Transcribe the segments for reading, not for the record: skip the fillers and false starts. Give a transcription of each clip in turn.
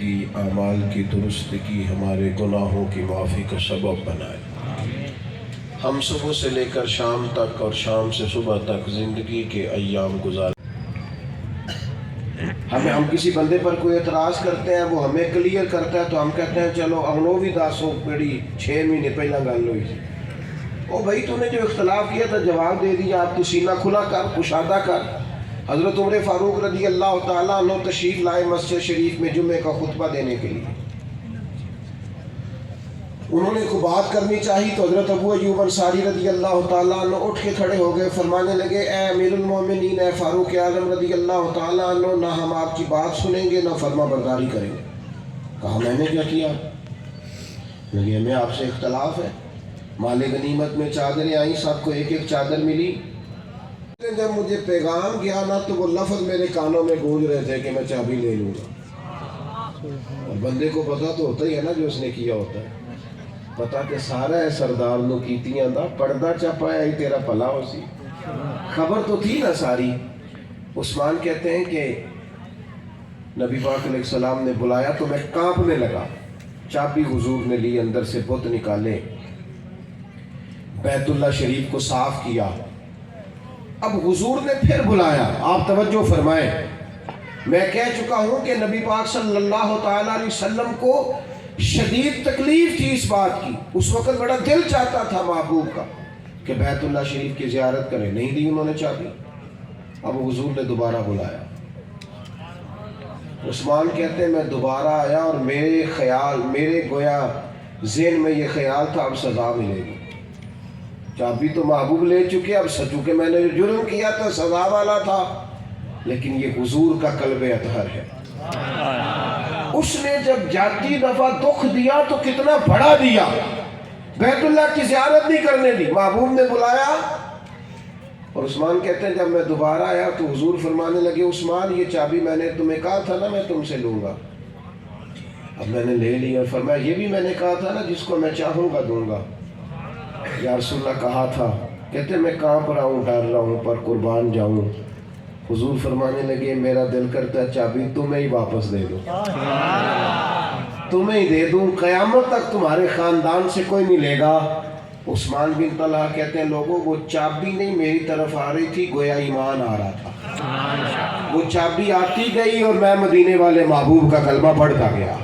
زندگی اعمال کی درستگی ہمارے گناہوں کی معافی کا سبب بنائے۔ ہم صبح سے لے کر شام تک اور شام سے صبح تک زندگی کے ایام گزار ہم کسی بندے پر کوئی اعتراض کرتے ہیں، وہ ہمیں کلیئر کرتا ہے تو ہم کہتے ہیں چلو اگنو بھی داسو بڑی 6 مہینے پہلا گل ہوئی تھی۔ او بھائی تو نے جو اختلاف کیا تھا جواب دے دیا، آپ تو سینہ کھلا کر کشادہ کر۔ حضرت عمر فاروق رضی اللہ تعالیٰ عنہ تشریف لائے مسجد شریف میں جمعے کا خطبہ دینے کے لیے۔ انہوں نے کوئی بات کرنی چاہی تو حضرت ابو ایوب انصاری رضی اللہ تعالیٰ عنہ اٹھ کے کھڑے ہو گئے، فرمانے لگے اے امیر المومنین، اے فاروق اعظم رضی اللہ تعالیٰ عنہ، نہ ہم آپ کی بات سنیں گے نہ فرما برداری کریں گے۔ کہا میں نے کیا کیا؟ لگے ہمیں آپ سے اختلاف ہے، مال غنیمت میں چادریں آئیں، سب کو ایک ایک چادر ملی۔ جب مجھے پیغام گیا نا تو وہ لفظ میرے کانوں میں گونج رہے تھے کہ میں چابی لے لوں گا۔ اور بندے کو پتہ تو ہوتا ہی ہے نا جو اس نے کیا ہوتا ہے، پتا کہ سارا ہے سردار نو کیتیاں دا پردہ چپایا ہی تیرا پلا ہو سی، خبر تو تھی نا ساری۔ عثمان کہتے ہیں کہ نبی پاک علیہ السلام نے بلایا تو میں کانپنے لگا، چابی حضور نے لی، اندر سے بت نکالے، بیت اللہ شریف کو صاف کیا۔ اب حضور نے پھر بلایا، آپ توجہ فرمائیں، میں کہہ چکا ہوں کہ نبی پاک صلی اللہ تعالیٰ علیہ وسلم کو شدید تکلیف تھی اس بات کی، اس وقت بڑا دل چاہتا تھا محبوب کا کہ بیت اللہ شریف کی زیارت کریں، نہیں دی انہوں نے چابی۔ اب حضور نے دوبارہ بلایا، عثمان کہتے ہیں میں دوبارہ آیا اور میرے گویا ذہن میں یہ خیال تھا اب سزا ملے گی، چابی تو محبوب لے چکے، اب سچو کہ میں نے جو جرم کیا تھا سزا والا تھا، لیکن یہ حضور کا قلب اطہر ہے۔ اس نے جب جاتی دفعہ دکھ دیا تو کتنا بڑا دیا، بیت اللہ کی زیارت نہیں کرنے دی، محبوب نے بلایا۔ اور عثمان کہتے ہیں جب میں دوبارہ آیا تو حضور فرمانے لگے عثمان یہ چابی میں نے تمہیں کہا تھا نا میں تم سے لوں گا، اب میں نے لے لی، اور فرمایا یہ بھی میں نے کہا تھا نا جس کو میں چاہوں گا دوں گا۔ یا رسول اللہ کہا تھا، کہتے میں کانپ رہا ہوں، ڈر رہا ہوں، پر قربان جاؤں۔ حضور فرمانے لگے میرا دل کرتا ہے چابی تمہیں ہی واپس دے دوں، تمہیں ہی دے دوں، قیامت تک تمہارے خاندان سے کوئی نہیں لے گا۔ عثمان بن طلحہ کہتے ہیں لوگوں وہ چابی نہیں میری طرف آ رہی تھی، گویا ایمان آ رہا تھا، وہ چابی آتی گئی اور میں مدینے والے محبوب کا کلمہ پڑھتا گیا۔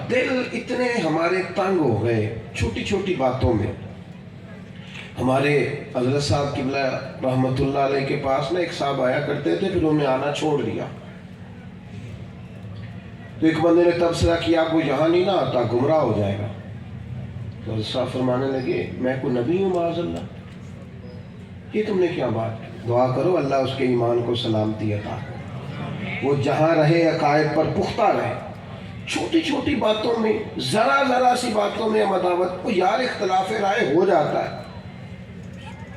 دل اتنے ہمارے تنگ ہو گئے چھوٹی چھوٹی باتوں میں۔ ہمارے حضرت صاحب قبلہ رحمت اللہ علیہ کے پاس نا ایک صاحب آیا کرتے تھے، پھر انہوں نے آنا چھوڑ دیا، تو ایک بندے نے تبصرہ کیا آپ کو یہاں نہیں نہ آتا گمراہ ہو جائے گا۔ تو حضرت صاحب فرمانے لگے میں کوئی نبی ہوں معاذ اللہ، یہ تم نے کیا بات کی؟ دعا کرو اللہ اس کے ایمان کو سلامتی عطا کرے، وہ جہاں رہے عقائد پر پختہ رہے۔ چھوٹی چھوٹی باتوں میں، ذرا سی باتوں میں عداوت کو یار اختلاف رائے ہو جاتا ہے،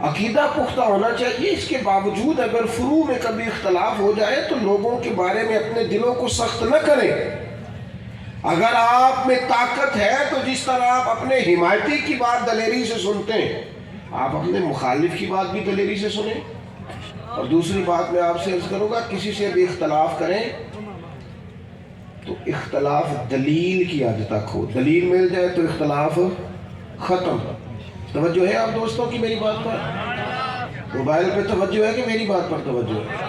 عقیدہ پختہ ہونا چاہیے۔ اس کے باوجود اگر فروع میں کبھی اختلاف ہو جائے تو لوگوں کے بارے میں اپنے دلوں کو سخت نہ کریں۔ اگر آپ میں طاقت ہے تو جس طرح آپ اپنے حمایتی کی بات دلیری سے سنتے ہیں، آپ اپنے مخالف کی بات بھی دلیری سے سنیں۔ اور دوسری بات میں آپ سے عرض کروں گا کسی سے بھی اختلاف کریں تو اختلاف دلیل کی حد تک ہو، دلیل مل جائے تو اختلاف ختم۔ توجہ ہے آپ دوستوں کی میری بات پر؟ موبائل پہ توجہ ہے کہ میری بات پر توجہ ہے؟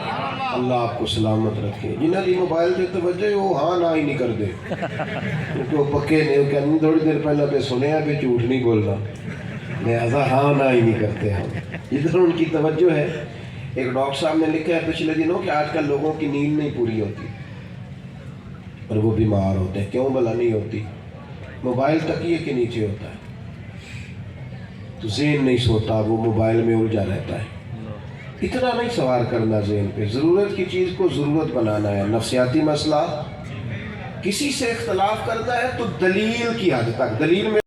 اللہ آپ کو سلامت رکھے۔ جنہوں نے موبائل پہ توجہ ہے وہ ہاں نہ ہی نہیں کر دے، کیونکہ وہ پکے نہیں، کہ تھوڑی دیر پہلے پہ سنے ہیں پہ جھوٹ نہیں بولنا، لہذا ہاں نہ ہی نہیں کرتے ہم، جدھر ان کی توجہ ہے۔ ایک ڈاکٹر صاحب نے لکھا ہے پچھلے دنوں کہ آج کل لوگوں کی نیند نہیں پوری ہوتی اور وہ بیمار ہوتے ہیں، کیوں بھلا نہیں ہوتی؟ موبائل تکیے کے نیچے ہوتا ہے تو ذہن نہیں سوتا، وہ موبائل میں الجھا رہتا ہے۔ اتنا نہیں سوار کرنا ذہن پہ، ضرورت کی چیز کو ضرورت بنانا ہے۔ نفسیاتی مسئلہ کسی سے اختلاف کرنا ہے تو دلیل کی حد تک، دلیل میں